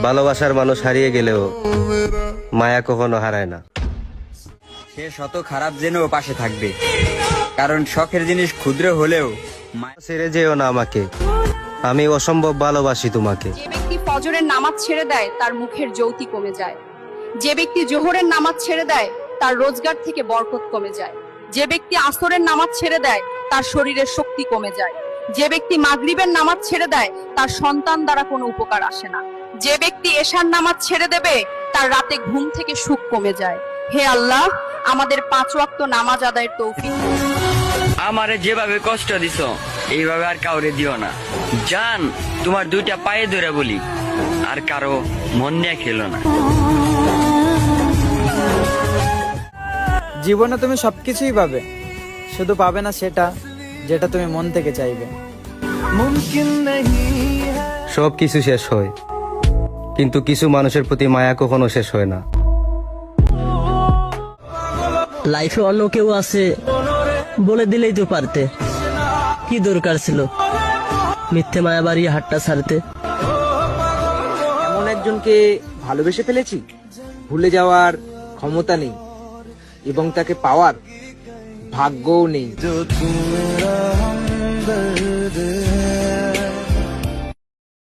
ভালোবাসার মানুষ হারিয়ে গেলেও মায়া কখনো হারায় না। সে শত খারাপ জেনেও পাশে থাকবে, কারণ শখের জিনিস ক্ষুদ্র হলেও ছেড়ে যেও না আমাকে, আমি অসম্ভব ভালোবাসি তোমাকে। যে ব্যক্তি ফজরের নামাজ ছেড়ে দেয় তার মুখের জ্যোতি কমে যায়। যে ব্যক্তি জোহরের নামাজ ছেড়ে দেয় তার রোজগার থেকে বরকত কমে যায়। যে ব্যক্তি আসরের নামাজ ছেড়ে দেয় তার শরীরের শক্তি কমে যায়। যে ব্যক্তি মাগরিবের নামাজ ছেড়ে দেয় তার সন্তান দ্বারা কোনো উপকার আসে না। যে ব্যক্তি এশার নামাজ ছেড়ে দেবে তার রাতে ঘুম থেকে সুখ কমে যায়। হে আল্লাহ, আমাদের 5 ওয়াক্ত নামাজ আদায়ের তৌফিক দিন। আমারে যেভাবে কষ্ট দিছো এইভাবে আর কাউরে দিও না। জান, তোমার 2টা পায়ে ধরে বলি, আর কারো মন নিয়ে খেলো না। জীবনে তুমি সবকিছুই পাবে, শুধু পাবে না সেটা যেটা তুমি মন থেকে চাইবে। সব কিছু শেষ হয়, কিন্তু কিছু মানুষের প্রতি মায়া কখনো শেষ হয় না। লাইফে অন্য কেউ আছে বলে দিলেই তো পারতে, কি দরকার ছিল মিথ্যে মায়া বাড়িয়ে হাতটা ছাড়তে। এমন একজনকে ভালোবেসে ফেলেছি, ভুলে যাওয়ার ক্ষমতা নেই এবং তাকে পাওয়ার ভাগ্যও নেই।